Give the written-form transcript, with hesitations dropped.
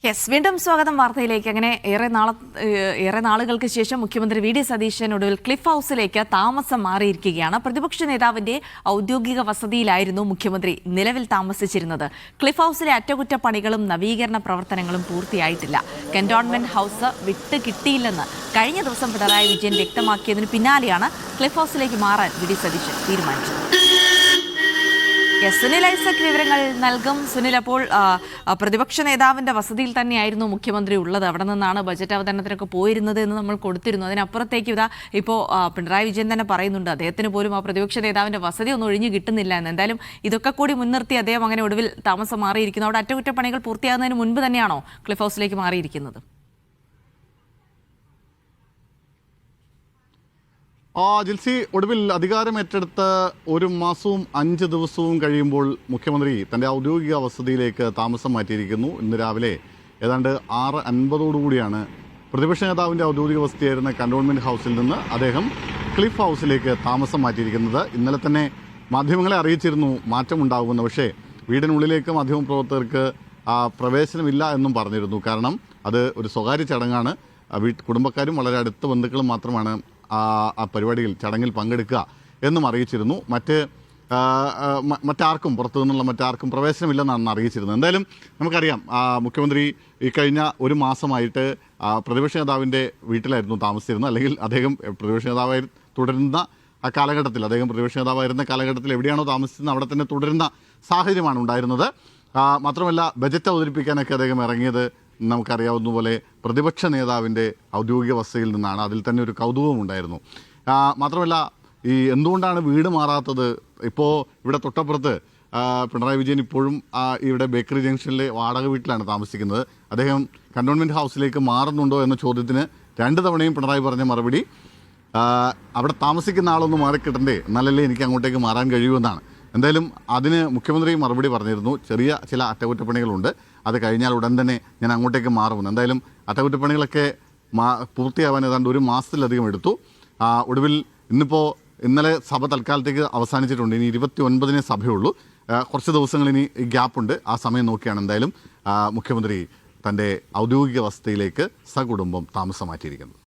Yes, വീണ്ടും സ്വാഗതം വാർത്തയിലേക്ക്. അങ്ങനെ ഏറെ നാളുകൾക്ക് ശേഷം മുഖ്യമന്ത്രി വി ഡി സതീശൻ ഒടുവിൽ ക്ലിഫ് ഹൗസിലേക്ക് താമസം മാറിയിരിക്കുകയാണ്. പ്രതിപക്ഷ നേതാവിന്റെ ഔദ്യോഗിക വസതിയിലായിരുന്നു മുഖ്യമന്ത്രി നിലവിൽ താമസിച്ചിരുന്നത്. ക്ലിഫ് ഹൗസിലെ അറ്റകുറ്റപ്പണികളും നവീകരണ പ്രവർത്തനങ്ങളും പൂർത്തിയായിട്ടില്ല. കന്റോൺമെന്റ് ഹൗസ് വിട്ട് കിട്ടിയില്ലെന്ന് കഴിഞ്ഞ ദിവസം പിണറായി വിജയൻ വ്യക്തമാക്കിയതിന് പിന്നാലെയാണ് ക്ലിഫ് ഹൗസിലേക്ക് മാറാൻ വി ഡി സതീശൻ തീരുമാനിച്ചത്. സുനിൽ ഐസക് വിവരങ്ങൾ നൽകും. സുനിൽ, അപ്പോൾ പ്രതിപക്ഷ നേതാവിന്റെ വസതിയിൽ തന്നെയായിരുന്നു മുഖ്യമന്ത്രി ഉള്ളത്. അവിടെ നിന്നാണ് ബജറ്റ് അവതരണത്തിനൊക്കെ പോയിരുന്നത് എന്ന് നമ്മൾ കൊടുത്തിരുന്നു. അതിനപ്പുറത്തേക്ക് ഇപ്പോൾ പിണറായി വിജയൻ തന്നെ പറയുന്നുണ്ട് അദ്ദേഹത്തിന് പോലും ആ പ്രതിപക്ഷ നേതാവിന്റെ വസതി ഒന്നും ഒഴിഞ്ഞു കിട്ടുന്നില്ല എന്ന്. എന്തായാലും ഇതൊക്കെ കൂടി മുൻനിർത്തി അദ്ദേഹം അങ്ങനെ ഒടുവിൽ താമസം മാറിയിരിക്കുന്നു. അവിടെ അറ്റകുറ്റപ്പണികൾ പൂർത്തിയാകുന്നതിന് മുൻപ് തന്നെയാണോ ക്ലിഫ് ഹൗസിലേക്ക് മാറിയിരിക്കുന്നത്? ജിൽസി, ഒടുവിൽ അധികാരം ഏറ്റെടുത്ത 1 മാസവും 5 ദിവസവും കഴിയുമ്പോൾ മുഖ്യമന്ത്രി തൻ്റെ ഔദ്യോഗിക വസതിയിലേക്ക് താമസം മാറ്റിയിരിക്കുന്നു. ഇന്ന് രാവിലെ ഏതാണ്ട് 6:50 പ്രതിപക്ഷ നേതാവിൻ്റെ ഔദ്യോഗിക വസതിയായിരുന്ന കന്റോൺമെൻറ്റ് ഹൗസിൽ നിന്ന് അദ്ദേഹം ക്ലിഫ് ഹൗസിലേക്ക് താമസം മാറ്റിയിരിക്കുന്നത്. ഇന്നലെ തന്നെ മാധ്യമങ്ങളെ അറിയിച്ചിരുന്നു മാറ്റമുണ്ടാകുമെന്ന്. പക്ഷേ വീടിനുള്ളിലേക്ക് മാധ്യമപ്രവർത്തകർക്ക് പ്രവേശനമില്ല എന്നും പറഞ്ഞിരുന്നു. കാരണം അത് ഒരു സ്വകാര്യ ചടങ്ങാണ്. കുടുംബക്കാരും വളരെ അടുത്ത ബന്ധുക്കളും മാത്രമാണ് ആ പരിപാടിയിൽ ചടങ്ങിൽ പങ്കെടുക്കുക എന്നും അറിയിച്ചിരുന്നു. മറ്റാർക്കും പുറത്തു നിന്നുള്ള മറ്റാർക്കും പ്രവേശനമില്ലെന്നാണ് അറിയിച്ചിരുന്നത്. എന്തായാലും നമുക്കറിയാം, മുഖ്യമന്ത്രി ഈ കഴിഞ്ഞ 1 മാസമായിട്ട് പ്രതിപക്ഷ നേതാവിൻ്റെ വീട്ടിലായിരുന്നു താമസിച്ചിരുന്നത്. അല്ലെങ്കിൽ അദ്ദേഹം പ്രതിപക്ഷ നേതാവായി തുടരുന്ന കാലഘട്ടത്തിൽ, അദ്ദേഹം പ്രതിപക്ഷ നേതാവായിരുന്ന കാലഘട്ടത്തിൽ എവിടെയാണോ താമസിച്ചിരുന്നത് അവിടെ തന്നെ തുടരുന്ന സാഹചര്യമാണ് ഉണ്ടായിരുന്നത്. മാത്രമല്ല, ബജറ്റ് അവതരിപ്പിക്കാനൊക്കെ അദ്ദേഹം ഇറങ്ങിയത് നമുക്കറിയാവുന്ന പോലെ പ്രതിപക്ഷ നേതാവിൻ്റെ ഔദ്യോഗിക വസതിയിൽ നിന്നാണ്. അതിൽ തന്നെ ഒരു കൗതുകവും ഉണ്ടായിരുന്നു. മാത്രമല്ല, എന്തുകൊണ്ടാണ് വീട് മാറാത്തത്? ഇപ്പോൾ ഇവിടെ തൊട്ടപ്പുറത്ത് പിണറായി വിജയൻ ഇപ്പോഴും ഇവിടെ ബേക്കറി ജംഗ്ഷനിലെ വാടക വീട്ടിലാണ് താമസിക്കുന്നത്. അദ്ദേഹം കന്റോൺമെൻറ്റ് ഹൗസിലേക്ക് മാറുന്നുണ്ടോ എന്ന ചോദ്യത്തിന് 2 തവണയും പിണറായി പറഞ്ഞ മറുപടി അവിടെ താമസിക്കുന്ന ആളൊന്ന് മാറിക്കിട്ടണ്ടേ, എന്നാലല്ലേ എനിക്ക് അങ്ങോട്ടേക്ക് മാറാൻ കഴിയുമെന്നാണ്. എന്തായാലും അതിന് മുഖ്യമന്ത്രി മറുപടി പറഞ്ഞിരുന്നു, ചെറിയ ചില അറ്റകുറ്റപ്പണികളുണ്ട്, അത് കഴിഞ്ഞാൽ ഉടൻ തന്നെ ഞാൻ അങ്ങോട്ടേക്ക് മാറുമെന്ന്. എന്തായാലും അറ്റകുറ്റപ്പണികളൊക്കെ പൂർത്തിയാവാൻ ഏതാണ്ട് 1 മാസത്തിലധികം എടുത്തു. ഒടുവിൽ ഇന്നലെ സഭ തൽക്കാലത്തേക്ക് അവസാനിച്ചിട്ടുണ്ട്. ഇനി 29 സഭയുള്ളൂ. കുറച്ച് ദിവസങ്ങൾ ഇനി ഗ്യാപ്പുണ്ട്. ആ സമയം നോക്കിയാണ് എന്തായാലും മുഖ്യമന്ത്രി തൻ്റെ ഔദ്യോഗിക വസതിയിലേക്ക് സകുടുംബം താമസം മാറ്റിയിരിക്കുന്നത്.